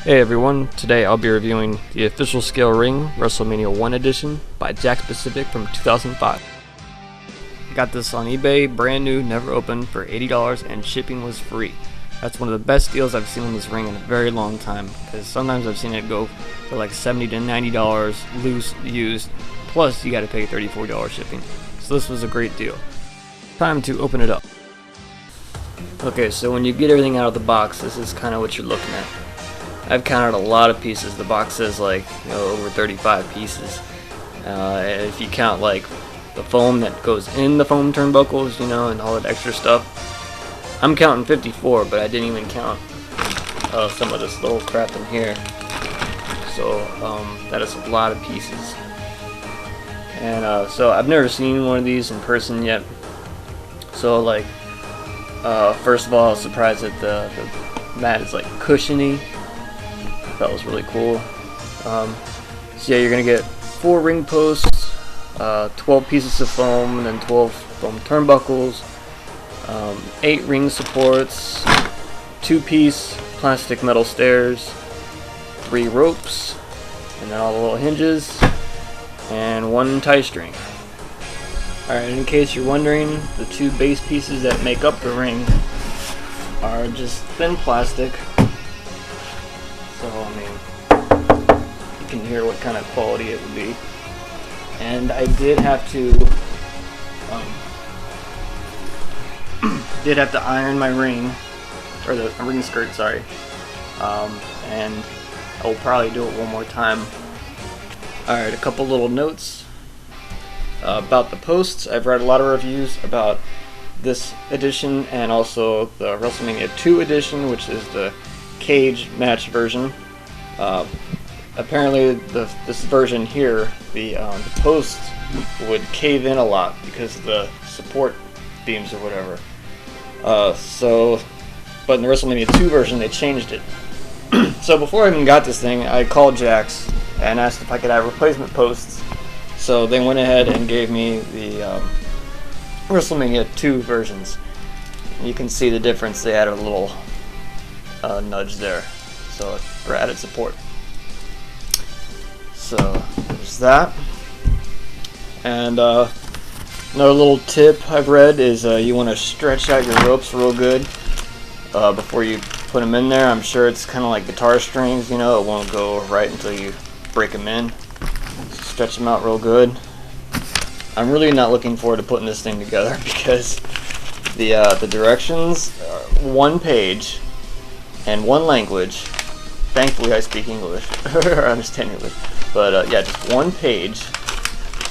Hey everyone, today I'll be reviewing the official scale ring Wrestlemania 1 edition by Jakks from 2005. I got this on eBay, brand new, never opened, for $80 and shipping was free. That's one of the best deals I've seen on this ring in a very long time, because sometimes I've seen it go for like $70 to $90 loose, used, plus you gotta pay $34 shipping. So this was a great deal. Time to open it up. Okay, so when you get everything out of the box, this is kind of what you're looking at. I've counted a lot of pieces. The box says like, over 35 pieces. And if you count like the foam that goes in the foam turnbuckles, and all that extra stuff, I'm counting 54, but I didn't even count some of this little crap in here. So that is a lot of pieces. And so I've never seen one of these in person yet. So like, first of all, I was surprised that the mat is like cushiony. That was really cool. So yeah, you're gonna get 4 ring posts, 12 pieces of foam, and then 12 foam turnbuckles, 8 ring supports, 2-piece plastic metal stairs, 3 ropes, and then all the little hinges, and 1 tie string. Alright, in case you're wondering, the 2 base pieces that make up the ring are just thin plastic. So, I mean, you can hear what kind of quality it would be. And I did have to iron my ring, or the ring skirt, sorry. And I will probably do it one more time. Alright, a couple little notes about the posts. I've read a lot of reviews about this edition and also the WrestleMania 2 edition, which is the cage match version. Apparently this version here, the posts would cave in a lot because of the support beams or whatever. But in the WrestleMania 2 version they changed it. So before I even got this thing, I called Jakks and asked if I could have replacement posts. So they went ahead and gave me the WrestleMania 2 versions. You can see the difference. They added a little nudge there, so for added support. So there's that. And another little tip I've read is you want to stretch out your ropes real good before you put them in there. I'm sure it's kind of like guitar strings, it won't go right until you break them in. So stretch them out real good. I'm really not looking forward to putting this thing together because the directions are 1 page and 1 language. Thankfully I speak English, or understand English, but yeah, just 1 page,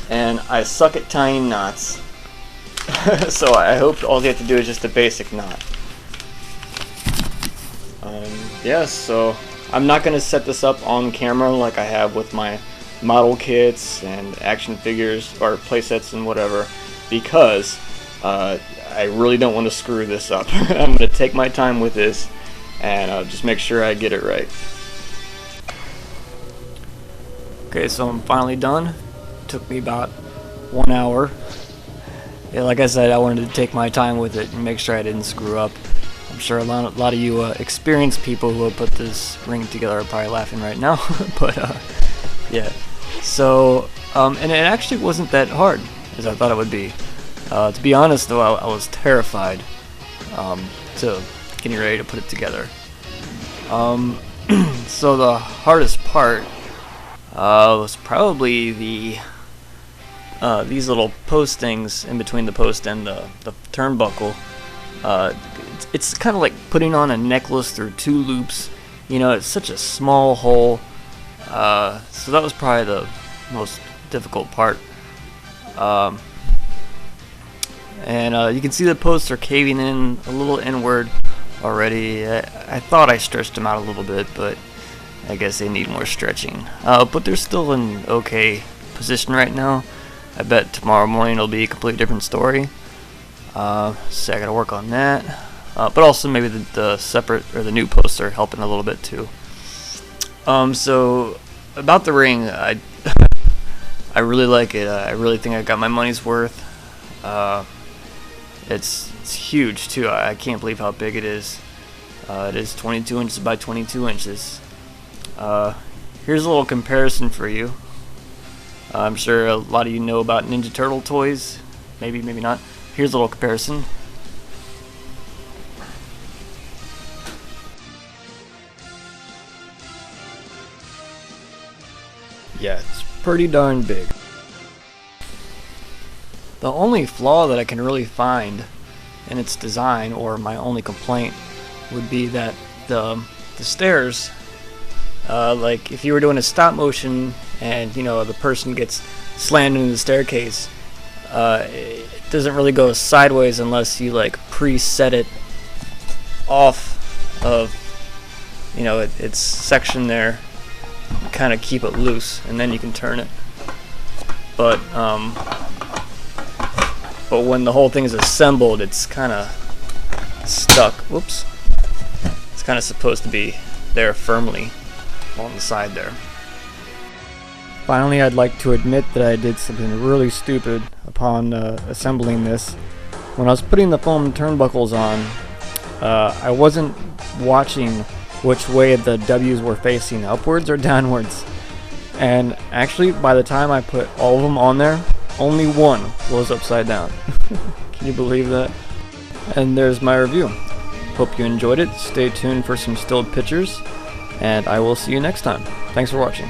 and I suck at tying knots. So I hope all you have to do is just a basic knot. Yeah, so I'm not going to set this up on camera like I have with my model kits and action figures or playsets and whatever, because I really don't want to screw this up. I'm going to take my time with this and just make sure I get it right. Okay, so I'm finally done. Took me about 1 hour. Yeah, like I said, I wanted to take my time with it and make sure I didn't screw up. I'm sure a lot of you experienced people who have put this ring together are probably laughing right now. But yeah, so and it actually wasn't that hard as I thought it would be. To be honest though, I was terrified to getting ready to put it together. So the hardest part was probably these little postings in between the post and the turnbuckle. It's kind of like putting on a necklace through 2 loops. It's such a small hole. So that was probably the most difficult part. And you can see the posts are caving in a little inward already. I thought I stretched them out a little bit, but I guess they need more stretching. But they're still in okay position right now. I bet tomorrow morning it'll be a completely different story. So I gotta work on that. But also maybe the separate or the new posts are helping a little bit too. So about the ring, I really like it. I really think I got my money's worth. It's huge too. I can't believe how big it is. It is 22 inches by 22 inches. Here's a little comparison for you. I'm sure a lot of you know about Ninja Turtle toys. Maybe, maybe not. Here's a little comparison. Yeah, it's pretty darn big. The only flaw that I can really find in its design, or my only complaint, would be that the stairs, like if you were doing a stop motion and the person gets slammed into the staircase, it doesn't really go sideways unless you like preset it off of its section there, kind of keep it loose, and then you can turn it. But when the whole thing is assembled, it's kind of stuck. Whoops. It's kind of supposed to be there firmly on the side there. Finally, I'd like to admit that I did something really stupid upon assembling this. When I was putting the foam turnbuckles on, I wasn't watching which way the W's were facing, upwards or downwards. And actually, by the time I put all of them on there, only one was upside down. Can you believe that? And there's my review. Hope you enjoyed it. Stay tuned for some stilled pictures, and I will see you next time. Thanks for watching.